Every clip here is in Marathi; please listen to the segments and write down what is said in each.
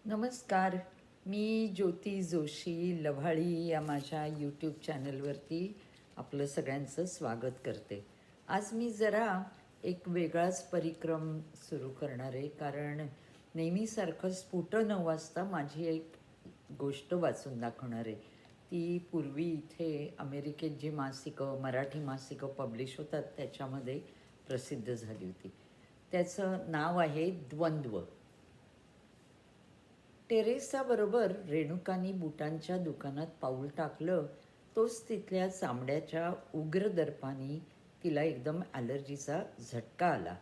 नमस्कार. मी ज्योती जोशी लव्हाळी या माझ्या यूट्यूब चॅनलवरती आपलं सगळ्यांचं स्वागत करते. आज मी जरा एक वेगळाच परिक्रम सुरू करणार आहे, कारण नेहमीसारखं स्फुटं 9 वाजता माझी एक गोष्ट वाचून दाखवणार आहे. ती पूर्वी इथे अमेरिकेत जी मासिकं, मराठी मासिकं पब्लिश होतात त्याच्यामध्ये प्रसिद्ध झाली होती. त्याचं नाव आहे द्वंद्व. टेरेसाबरोबर रेणुकानी बुटांच्या दुकानात पाऊल टाकलं, तोच तिथल्या चामड्याच्या उग्र दर्पानी तिला एकदम ॲलर्जीचा झटका आला.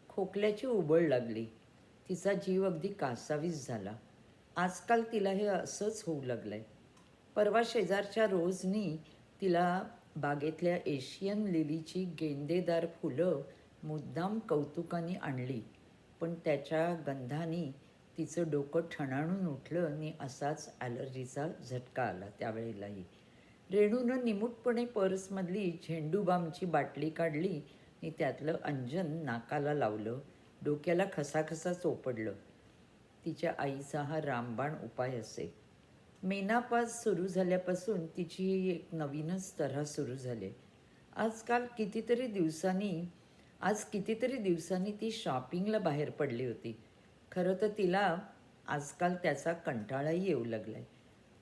खोकल्याची उबळ लागली. तिचा जीव अगदी कासावीस झाला. आजकाल तिला हे असंच होऊ लागलंय. परवा शेजारच्या रोजनी तिला बागेतल्या एशियन लिलीची गेंदेदार फुलं मुद्दाम कौतुकाने आणली, पण त्याच्या गंधाने तिचं डोकं ठणाणून उठलं आणि असाच ॲलर्जीचा झटका आला त्यावेळेलाही. रेणूनं निमूटपणे पर्समधली झेंडूबामची बाटली काढली आणि त्यातलं अंजन नाकाला लावलं. डोक्याला खसाखसा चोपडलं. तिच्या आईचा हा रामबाण उपाय असे. मेनापाज सुरू झाल्यापासून तिची ही एक नवीनच तऱ्हा सुरू झाली. आज कितीतरी दिवसांनी ती शॉपिंगला बाहेर पडली होती. खरं तर तिला आजकाल त्याचा कंटाळाही येऊ लागलाय.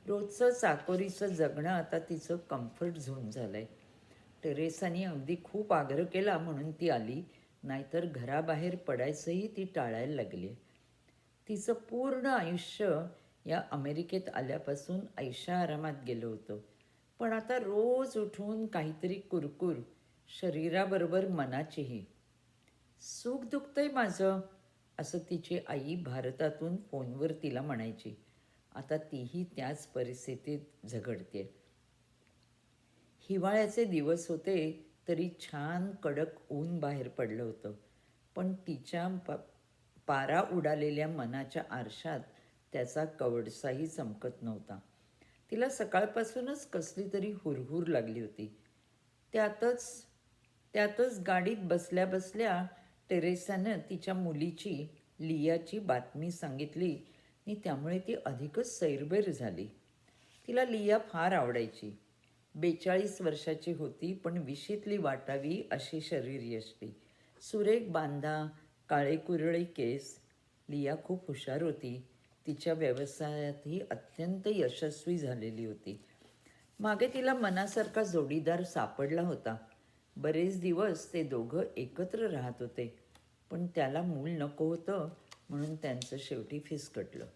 रोजचं चाकोरीचं जगणं आता तिचं कम्फर्ट झोन झालं आहे. टेरेसाने अगदी खूप आग्रह केला म्हणून ती आली, नाहीतर घराबाहेर पडायचंही ती टाळायला लागली. तिचं पूर्ण आयुष्य या अमेरिकेत आल्यापासून ऐशा-आरामात गेलं होतं. पण आता रोज उठून काहीतरी कुरकुर, शरीराबरोबर मनाचीही. "सुख दुखतंय माझं," असं तिची आई भारतातून फोनवर तिला म्हणायची. आता तीही त्याच परिस्थितीत झगडते. हिवाळ्याचे दिवस होते तरी छान कडक ऊन बाहेर पडलं होतं, पण तिच्या पारा उडालेल्या मनाच्या आरशात त्याचा कवडसाही चमकत नव्हता. तिला सकाळपासूनच कसली तरी हुरहुर लागली होती. त्यातच त्यातच गाडीत बसल्या बसल्या टेरेसानं तिच्या मुलीची, लियाची बातमी सांगितली आणि त्यामुळे ती अधिकच सैरभैर झाली. तिला लिया फार आवडायची. 42 वर्षाची होती, पण विशीतली वाटावी अशी शरीरयष्टी, सुरेख बांधा, काळे कुरळे केस. लिया खूप हुशार होती. तिच्या व्यवसायातही अत्यंत यशस्वी झालेली होती. मागे तिला मनासारखा जोडीदार सापडला होता. बरेच दिवस ते दोघं एकत्र राहत होते, पण त्याला मूल नको होतं म्हणून त्यांचं शेवटी फिसकटलं.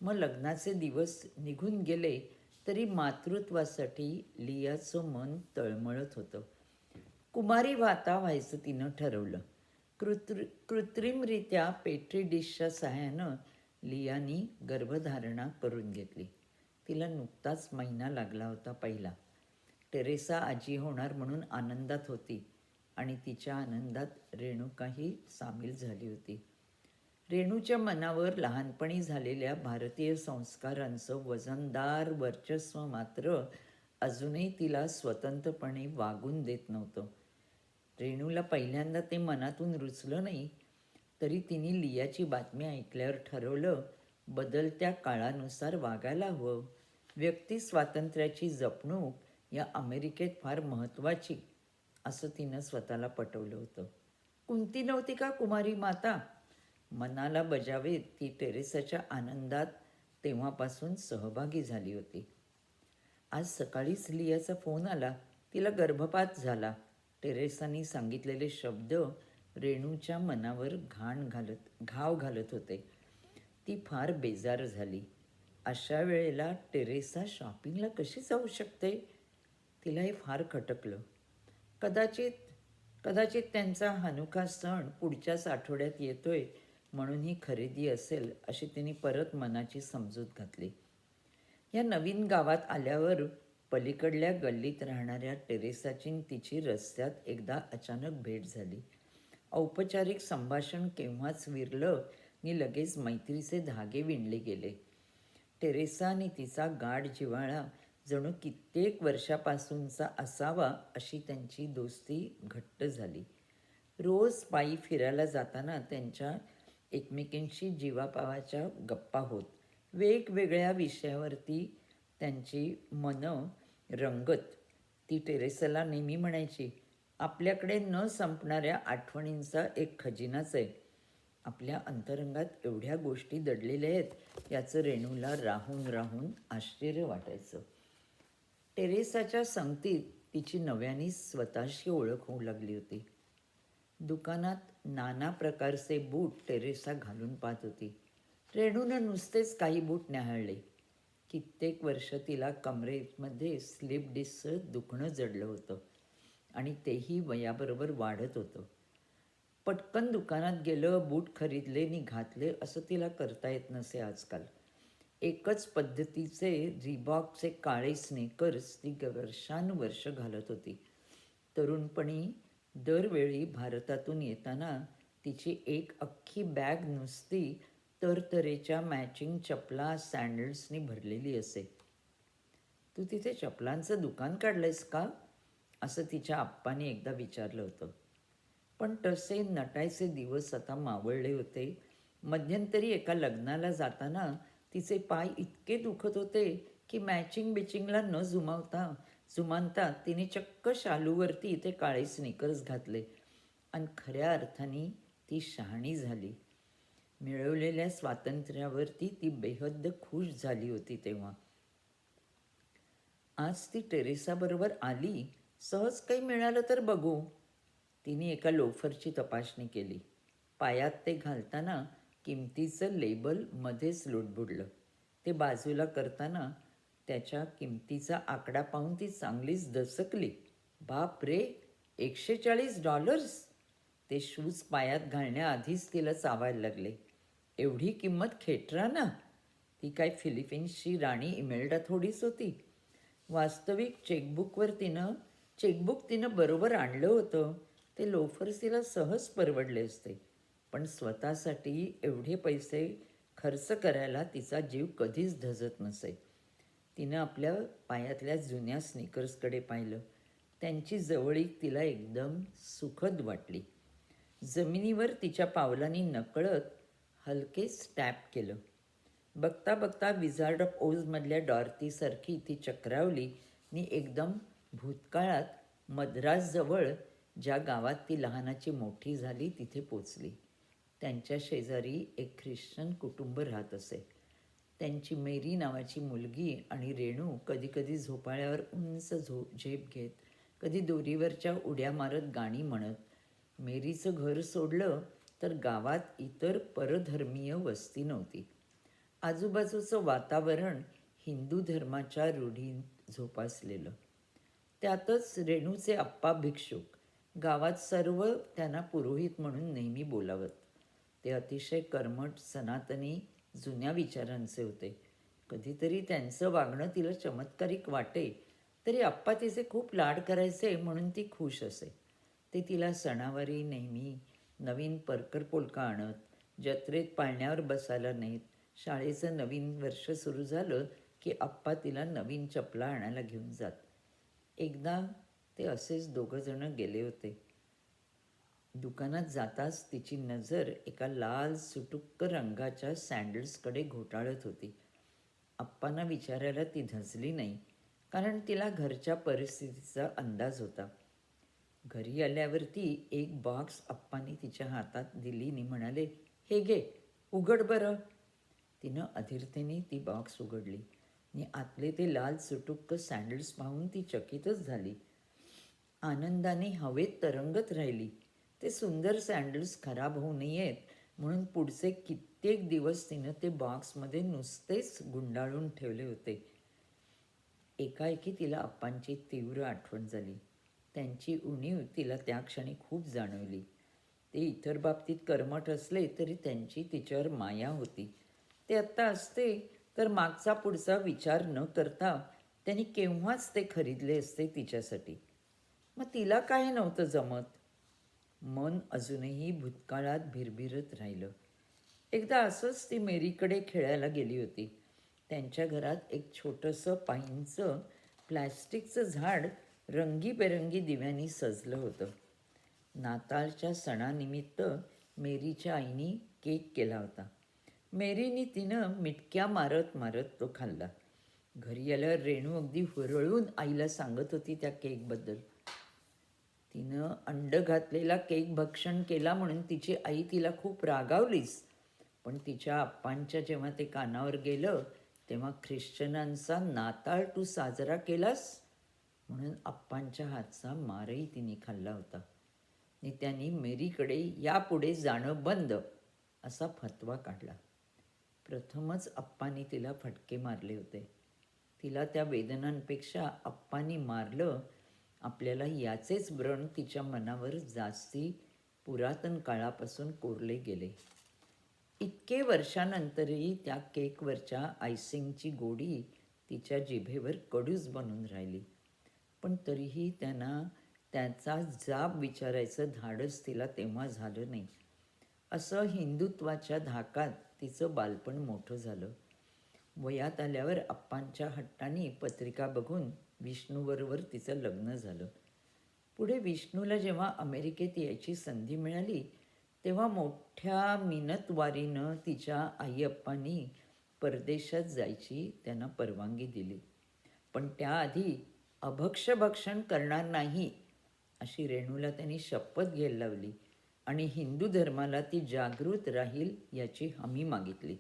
मग लग्नाचे दिवस निघून गेले तरी मातृत्वासाठी लियाचं मन तळमळत होतं. कुमारी वाता व्हायचं तिनं ठरवलं. कृत्रिमरित्या पेट्री डिशच्या सहाय्यानं लियानी गर्भधारणा करून घेतली. तिला नुकताच महिना लागला होता पहिला. टेरेसा आजी होणार म्हणून आनंदात होती आणि तिच्या आनंदात रेणुकाही सामील झाली होती. रेणूच्या मनावर लहानपणी झालेल्या भारतीय संस्कारांचं वजनदार वर्चस्व मात्र अजूनही तिला स्वतंत्रपणे वागून देत नव्हतं. रेणूला पहिल्यांदा ते मनातून रुचलं नाही, तरी तिने लियाची बातमी ऐकल्यावर ठरवलं, बदलत्या काळानुसार वागायला हवं. व्यक्ती स्वातंत्र्याची जपणूक या अमेरिकेत फार महत्त्वाची, असं तिनं स्वतःला पटवलं होतं. कुंती नव्हती का कुमारी माता? मनाला बजावेत ती टेरेसाच्या आनंदात तेव्हापासून सहभागी झाली होती. आज सकाळीच लियाचा फोन आला. तिला गर्भपात झाला. टेरेसाने सांगितलेले शब्द रेणूच्या मनावर घाव घालत होते. ती फार बेजार झाली. अशा वेळेला टेरेसा शॉपिंगला कशी जाऊ शकते? तिला हे फार खटकलं. कदाचित कदाचित त्यांचा हनुका सण पुढच्याच आठवड्यात येतोय म्हणून ही खरेदी असेल, अशी तिने परत मनाची समजूत घातली. या नवीन गावात आल्यावर पलीकडल्या गल्लीत राहणाऱ्या टेरेसाची तिची रस्त्यात एकदा अचानक भेट झाली. औपचारिक संभाषण केव्हाच विरलं आणि लगेच मैत्रीचे धागे विणले गेले. टेरेसा आणि तिचा गाढ जिव्हाळा जणू कित्येक वर्षापासूनचा असावा अशी त्यांची दोस्ती घट्ट झाली. रोज पायी फिरायला जाताना त्यांच्या एकमेकींशी जीवापावाच्या गप्पा होत. वेगवेगळ्या विषयावरती त्यांची मनं रंगत. ती टेरेसाला नेहमी म्हणायची, आपल्याकडे न संपणाऱ्या आठवणींचा एक खजिनाच आहे. आपल्या अंतरंगात एवढ्या गोष्टी दडलेल्या आहेत याचं रेणूला राहून राहून आश्चर्य वाटायचं. टेरेसाच्या संगतीत तिची नव्याने स्वतःशी ओळख होऊ लागली होती. दुकानात नाना प्रकारचे बूट टेरेसा घालून पाहत होती. रेणूनं नुसतेच काही बूट न्याहाळले. कित्येक वर्ष तिला कमरेमध्ये स्लिप डिस्कचं दुखणं जडलं होतं आणि तेही वयाबरोबर वाढत होतं. पटकन दुकानात गेलं, बूट खरीदले नि घातले असं तिला करता येत नसे आजकाल. एकच पद्धतीचे रिबॉकचे काळे स्नेकर्स ती वर्षानुवर्ष घालत होती. तरुणपणी दरवेळी भारतातून येताना तिची एक अख्खी बॅग नुसती तरतरेच्या मॅचिंग चपला सँडल्सनी भरलेली असे. तू तिथे चपलांचं दुकान काढलंयस का, असं तिच्या आप्पाने एकदा विचारलं होतं. पण तसे नटायचे दिवस आता मावळले होते. मध्यंतरी एका लग्नाला जाताना तिचे पाय इतके दुखत होते की मॅचिंग बिचिंगला न जुमानता तिने चक्क शालूवरती ते काळे स्निकर्स घातले आणि खऱ्या अर्थाने ती शहाणी झाली. मिळवलेल्या स्वातंत्र्यावरती ती बेहद्द खुश झाली होती तेव्हा. आज ती टेरेसाबरोबर आली, सहज काही मिळालं तर बघू. तिने एका लोफरची तपासणी केली. पायात ते घालताना किमतीचं लेबल मध्येच लुडबुडलं. ते बाजूला करताना त्याच्या किमतीचा आकडा पाहून ती चांगलीच दचकली. बाप रे, $140! ते शूज पायात घालण्याआधीच तिला चावायला लागले. एवढी किंमत खेटरा ना. ती काय फिलिपिन्सची राणी इमेल्डा थोडीच होती. वास्तविक चेकबुक तिनं बरोबर आणलं होतं. ते लोफर्स तिला सहज परवडले असते, पण स्वतःसाठी एवढे पैसे खर्च करायला तिचा जीव कधीच धजत नसे. तिनं आपल्या पायातल्या जुन्या स्निकर्सकडे पाहिलं. त्यांची जवळीक तिला एकदम सुखद वाटली. जमिनीवर तिच्या पावलांनी नकळत हलकेच टॅप केलं. बघता बघता विझार्ड ऑफ ओजमधल्या डॉर्थीसारखी ती चक्रावली नि एकदम भूतकाळात मद्रासजवळ ज्या गावात ती लहानाची मोठी झाली तिथे पोचली. त्यांच्या शेजारी एक ख्रिश्चन कुटुंब राहत असे. त्यांची मेरी नावाची मुलगी आणि रेणू कधीकधी झोपाळ्यावर उंच झेप घेत, कधी दोरीवरच्या उड्या मारत गाणी म्हणत. मेरीचं घर सोडलं तर गावात इतर परधर्मीय वस्ती नव्हती. आजूबाजूचं वातावरण हिंदू धर्माच्या रूढीत झोपासलेलं. त्यातच रेणूचे आप्पा भिक्षुक. गावात सर्व त्यांना पुरोहित म्हणून नेहमी बोलावत. ते अतिशय कर्मठ, सनातनी, जुन्या विचारांचे होते. कधीतरी त्यांचं वागणं तिला चमत्कारिक वाटे, तरी आप्पा तिचे खूप लाड करायचे म्हणून ती खुश असे. ते तिला सणावारी नेहमी नवीन परकर पोलका आणत, जत्रेत पाळण्यावर बसायला नेत. शाळेचं नवीन वर्ष सुरू झालं की आप्पा तिला नवीन चपला आणायला घेऊन जात. एकदा ते असेच दोघंजणं गेले होते. दुकानात जाताच तिची नजर एका लाल सुटुक्क रंगाच्या सँडल्सकडे घोटाळत होती. आप्पांना विचारायला ती धजली नाही, कारण तिला घरच्या परिस्थितीचा अंदाज होता. घरी आल्यावरती एक बॉक्स आप्पांनी तिच्या हातात दिली नि म्हणाले, हे घे, उघड बरं. तिनं अधीरतेने ती बॉक्स उघडली आणि आतले ते लाल सुटुक्क सँडल्स पाहून ती चकितच झाली. आनंदाने हवेत तरंगत राहिली. ते सुंदर सँडल्स खराब होऊ नयेत म्हणून पुढचे कित्येक दिवस तिनं ते बॉक्समध्ये नुसतेच गुंडाळून ठेवले होते. एकाएकी तिला आप्पांची तीव्र आठवण झाली. त्यांची उणीव तिला त्या क्षणी खूप जाणवली. ते इतर बाबतीत कर्मठ असले तरी त्यांची तिच्यावर माया होती. ते आत्ता असते तर मागचा पुढचा विचार न करता त्यांनी केव्हाच ते खरीदले असते तिच्यासाठी. मग तिला काय नव्हतं जमत? मन अजूनही भूतकाळात भिरभिरत राहिलं. एकदा असंच ती मेरीकडे खेळायला गेली होती. त्यांच्या घरात एक छोटंसं पाईनचं प्लॅस्टिकचं झाड रंगीबेरंगी दिव्यांनी सजलं होतं. नाताळच्या सणानिमित्त मेरीच्या आईने केक केला होता. मेरीने तिनं मिटक्या मारत मारत तो खाल्ला. घरी आल्यावर रेणू अगदी हुरळून आईला सांगत होती त्या केकबद्दल. तिनं अंड घातलेला केक भक्षण केला म्हणून तिची आई तिला खूप रागावलीच. पण तिच्या आप्पांच्या जेव्हा ते कानावर गेलं तेव्हा ख्रिश्चनांचा नाताळ तू साजरा केलास म्हणून आप्पांच्या हातचा मारही तिने खाल्ला होता. आणि त्यांनी मेरीकडे यापुढे जाणं बंद असा फतवा काढला. प्रथमच आप्पांनी तिला फटके मारले होते. तिला त्या वेदनांपेक्षा आप्पांनी मारलं आपल्याला याचेच व्रण तिच्या मनावर जास्ती पुरातन काळापासून कोरले गेले. इतके वर्षानंतरही त्या केकवरच्या आयसिंगची गोडी तिच्या जिभेवर कडूच बनून राहिली. पण तरीही त्याचा जाब विचारायचं धाडस तिला तेव्हा झालं नाही. असं हिंदुत्वाच्या धाकात तिचं बालपण मोठं झालं. वयात आल्यावर आप्पांच्या हट्टाने पत्रिका बघून विष्णूबरोबर तिचं लग्न झालं. पुढे विष्णूला जेव्हा अमेरिकेत यायची संधी मिळाली तेव्हा मोठ्या मिनतवारीनं तिच्या आई अप्पांनी परदेशात जायची त्यांना परवानगी दिली. पण त्याआधी अभक्ष्यभक्षण करणार नाही अशी रेणूला त्यांनी शपथ घ्यायला लावली आणि हिंदू धर्माला ती जागृत राहील याची हमी मागितली.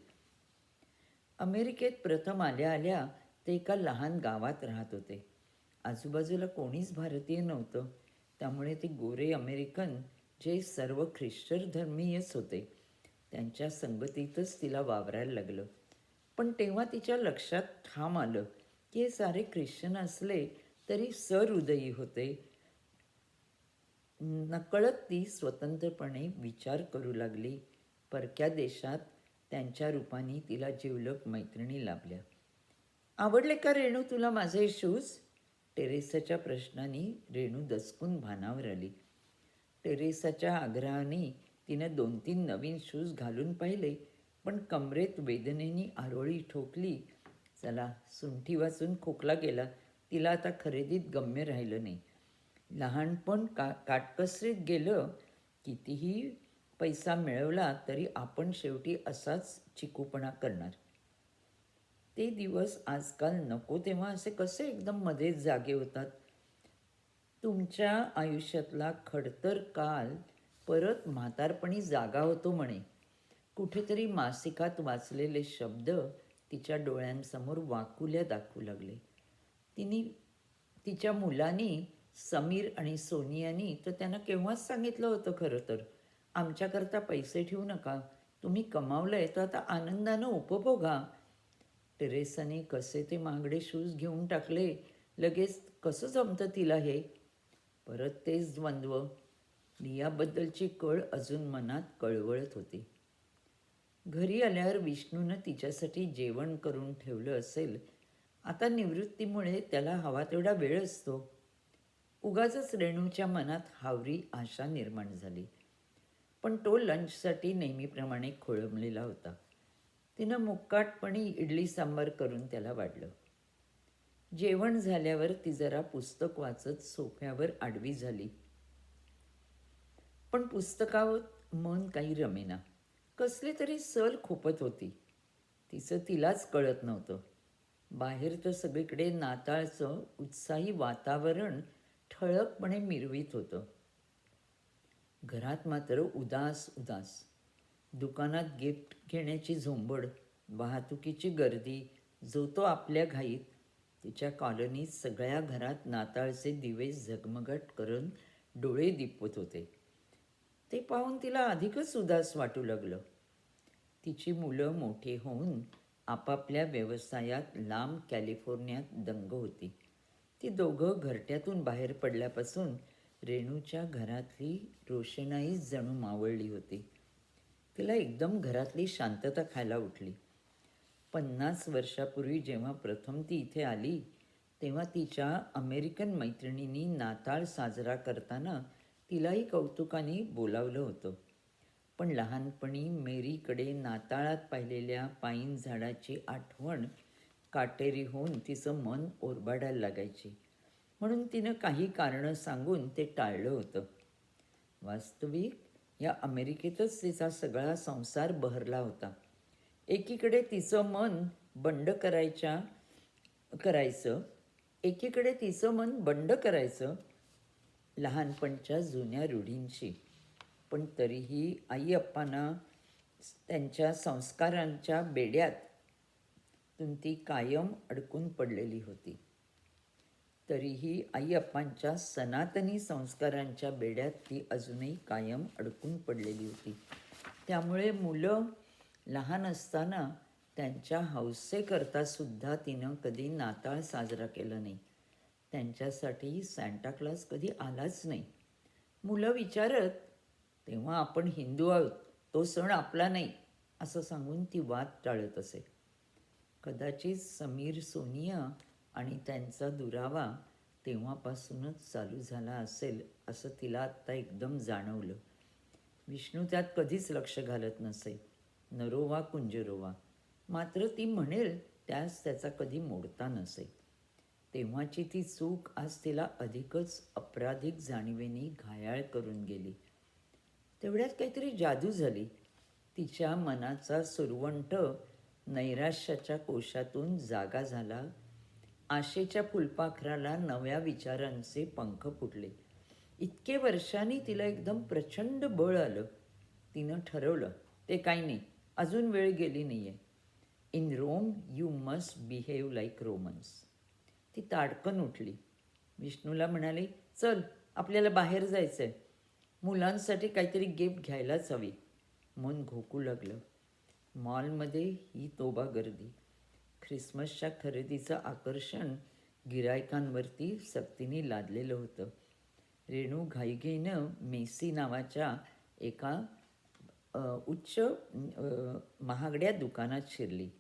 अमेरिकेत प्रथम आल्या आल्या ते एका लहान गावात राहत होते. आजूबाजूला कोणीच भारतीय नव्हतं. त्यामुळे ते गोरे अमेरिकन जे सर्व ख्रिश्चन धर्मीयच होते त्यांच्या संगतीतच तिला वावरायला लागलं. पण तेव्हा तिच्या लक्षात ठाम आलं की हे सारे ख्रिश्चन असले तरी सहृदयी होते. नकळत ती स्वतंत्रपणे विचार करू लागली. परक्या देशात त्यांच्या रूपाने तिला जिवलग मैत्रिणी लाभल्या. आवडले का रेणू तुला माझे शूज? टेरेसाच्या प्रश्नाने रेणू दचकून भानावर आली. टेरेसाच्या आग्रहाने तिनं 2-3 नवीन शूज घालून पाहिले पण कमरेत वेदनेने आरोळी ठोकली. चला सुंठी वाचून खोकला गेला. तिला आता खरेदीत गम्य राहिलं नाही. लहानपण काटकसरीत गेलं. कितीही पैसा मिळवला तरी आपण शेवटी असाच चिकूपणा करणार. ते दिवस आजकाल नको तेव्हा असे कसे एकदम मध्येच जागे होतात. तुमच्या आयुष्यातला खडतर काल परत म्हातारपणी जागा होतो म्हणे. कुठेतरी मासिकात वाचलेले शब्द तिच्या डोळ्यांसमोर वाकुल्या दाखवू लागले. तिच्या मुलांनी समीर आणि सोनियानी तर त्यांना केव्हाच सांगितलं होतं खरं तर, आमच्याकरता पैसे ठेवू नका, तुम्ही कमावलंय तर आता आनंदानं उपभोगा. टेरेसाने कसे ते महागडे शूज घेऊन टाकले. लगेच कसं जमतं तिला हे? परत तेच द्वंद्व. लियाबद्दलची कळ अजून मनात कळवळत होती. घरी आल्यावर विष्णूनं तिच्यासाठी जेवण करून ठेवलं असेल. आता निवृत्तीमुळे त्याला हवा तेवढा वेळ असतो. उगाचच रेणूच्या मनात हावरी आशा निर्माण झाली. पण तो लंचसाठी नेहमीप्रमाणे खोळंबलेला होता. तिनं मुक्काटपणी इडली सांबार करून त्याला वाढलं. जेवण झाल्यावर ती जरा पुस्तक वाचत सोफ्यावर आडवी झाली. पण पुस्तकावर मन काही रमेना. कसली तरी सल खोपत होती. तिचं तिलाच कळत नव्हतं. बाहेर तर सगळीकडे नाताळचं उत्साही वातावरण ठळकपणे मिरवीत होतं. घरात मात्र उदास उदास. दुकानात गिफ्ट घेण्याची झोंबड, वाहतुकीची गर्दी, जो तो आपल्या घाईत. तिच्या कॉलनीत सगळ्या घरात नाताळचे दिवे झगमगट करून डोळे दिपवत होते. ते पाहून तिला अधिकच उदास वाटू लागलं. तिची मुलं मोठी होऊन आपापल्या व्यवसायात लांब कॅलिफोर्नियात दंग होती. ती दोघं घरट्यातून बाहेर पडल्यापासून रेणूच्या घरातली रोषणाई जणू मावळली होती. तिला एकदम घरातली शांतता खायला उठली. 50 वर्षापूर्वी जेव्हा प्रथम ती इथे आली तेव्हा तिच्या अमेरिकन मैत्रिणींनी नाताळ साजरा करताना तिलाही कौतुकाने बोलावलं होतं. पण लहानपणी मेरीकडे नाताळात पाहिलेल्या पाईन झाडाची आठवण काटेरी होऊन तिचं मन ओरबाडायला लागायची. म्हणून तिनं काही कारणं सांगून ते टाळलं होतं. वास्तविक या अमेरिकेतच तिचा सगळा संसार बहरला होता. एकीकडे तिचं मन बंड करायचं एकीकडे तिचं मन बंड करायचं लहानपणच्या जुन्या रूढींशी. पण तरीही आई अप्पांना त्यांच्या संस्कारांच्या बेड्यातून ती कायम अडकून पडलेली होती. तरीही आई अप्पांच्या सनातनी संस्कारांच्या बेड्यात ती अजूनही कायम अडकून पडलेली होती. त्यामुळे मुलं लहान असताना त्यांच्या हौसेकरतासुद्धा तिनं कधी नाताळ साजरा केलं नाही. त्यांच्यासाठी सॅन्टाक्लॉज कधी आलाच नाही. मुलं विचारत तेव्हा आपण हिंदू आहोत, तो सण आपला नाही असं सांगून ती वाद टाळत असे. कदाचित समीर सोनिया आणि त्यांचा दुरावा तेव्हापासूनच चालू झाला असेल असं तिला आत्ता एकदम जाणवलं. विष्णू त्यात कधीच लक्ष घालत नसे, नरो वा कुंजरो वा. मात्र ती म्हणेल त्यास त्याचा कधी मोडता नसे. तेव्हाची ती चूक आज तिला अधिकच अपराधिक जाणीवेने घायाळ करून गेली. तेवढ्यात काहीतरी जादू झाली. तिच्या मनाचा सुरवंट नैराश्याच्या कोशातून जागा झाला. आशेच्या फुलपाखराला नव्या विचारांचे पंख फुटले. इतके वर्षांनी तिला एकदम प्रचंड बळ आलं. तिनं ठरवलं, ते काही नाही, अजून वेळ गेली नाही आहे. In Rome you must behave like Romans. ती ताडकन उठली. विष्णूला म्हणाली, चल आपल्याला बाहेर जायचं आहे. मुलांसाठी काहीतरी गिफ्ट घ्यायलाच हवी. मन घोकू लागलं. मॉलमध्ये ही तोबा गर्दी. ख्रिसमसच्या खरेदीचं आकर्षण गिरायकांवरती सक्तीने लादलेलं होतं. रेणू घाईघाईनं मेसी नावाच्या एका उच्च महागड्या दुकानात शिरली.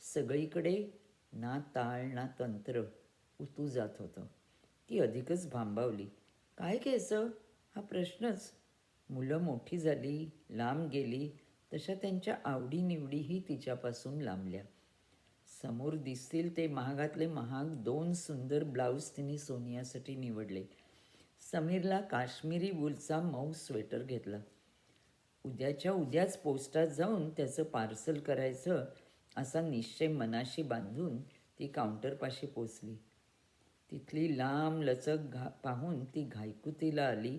सगळीकडे ना ताळ ना तंत्र उतू जात होतं. ती अधिकच भांबावली. काय घ्यायचं हा प्रश्नच. मुलं मोठी झाली, लांब गेली, तशा त्यांच्या आवडीनिवडीही तिच्यापासून लांबल्या. समोर दिसतील ते महागातले महाग 2 सुंदर ब्लाऊज तिने सोनियासाठी निवडले. समीरला काश्मीरी वूलचा मऊ स्वेटर घेतला. उद्याच्या उद्याच पोस्टात जाऊन त्याचं पार्सल करायचं असा निश्चय मनाशी बांधून ती काउंटरपाशी पोचली. तिथली लांब लचक पाहून ती घायकुतीला आली.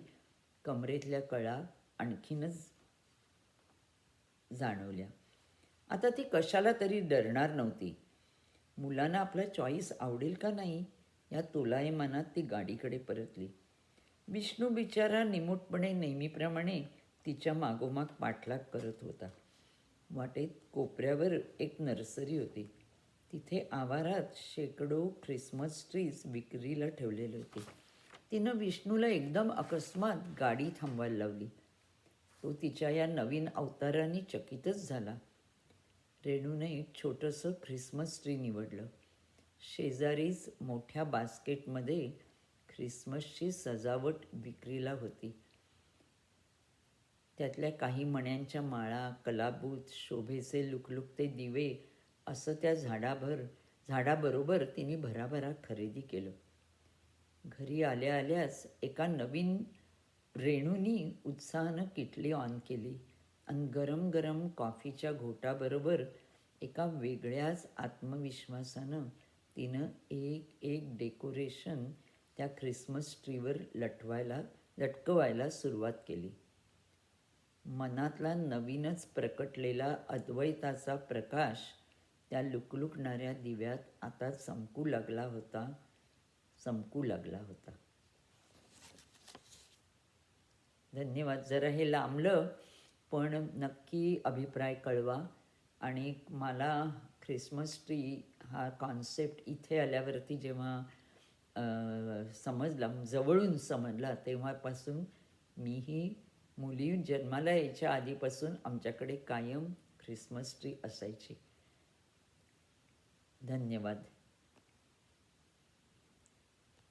कमरेतल्या कळा आणखीनच जाणवल्या. आता ती कशाला तरी डरणार नव्हती. मुलांना आपला चॉईस आवडेल का नाही या तोलायमानात ती गाडीकडे परतली. विष्णू बिचारा निमूटपणे नेहमीप्रमाणे तिच्या मागोमाग पाठलाग करत होता. वाटेत कोपऱ्यावर एक नर्सरी होती. तिथे आवारात शेकडो ख्रिसमस ट्रीज विक्रीला ठेवलेले होते. तिनं विष्णूला एकदम अकस्मात गाडी थांबवायला लावली. तो तिच्या या नवीन अवताराने चकितच झाला. रेणूने एक छोटंसं ख्रिसमस ट्री निवडलं. शेजारीच मोठ्या बास्केटमध्ये ख्रिसमसची सजावट विक्रीला होती. त्यातल्या काही मण्यांच्या माळा, कलाबूत, शोभेचे लुकलुकते दिवे असं त्या झाडाबरोबर तिने भराभरा खरेदी केलं. घरी आल्या आल्याच एका नवीन रेणूनी उत्साहानं किटली ऑन केली आणि गरम गरम कॉफीच्या घोटाबरोबर एका वेगळ्याच आत्मविश्वासानं तिनं एक एक डेकोरेशन त्या ख्रिसमस ट्रीवर लटकवायला सुरुवात केली. मनातला नवीनच प्रकटलेला अद्वैताचा प्रकाश त्या लुकलुकणाऱ्या दिव्यात आता चमकू लागला होता. धन्यवाद. जरा हे लांबलं, पण नक्की अभिप्राय कळवा. आणि मला ख्रिसमस ट्री हा कॉन्सेप्ट इथे आल्यावरती जेव्हा जवळून समजला, तेव्हापासून मीही मुली जन्माला यायच्या आधीपासून आमच्याकडे कायम ख्रिसमस ट्री असायची. धन्यवाद.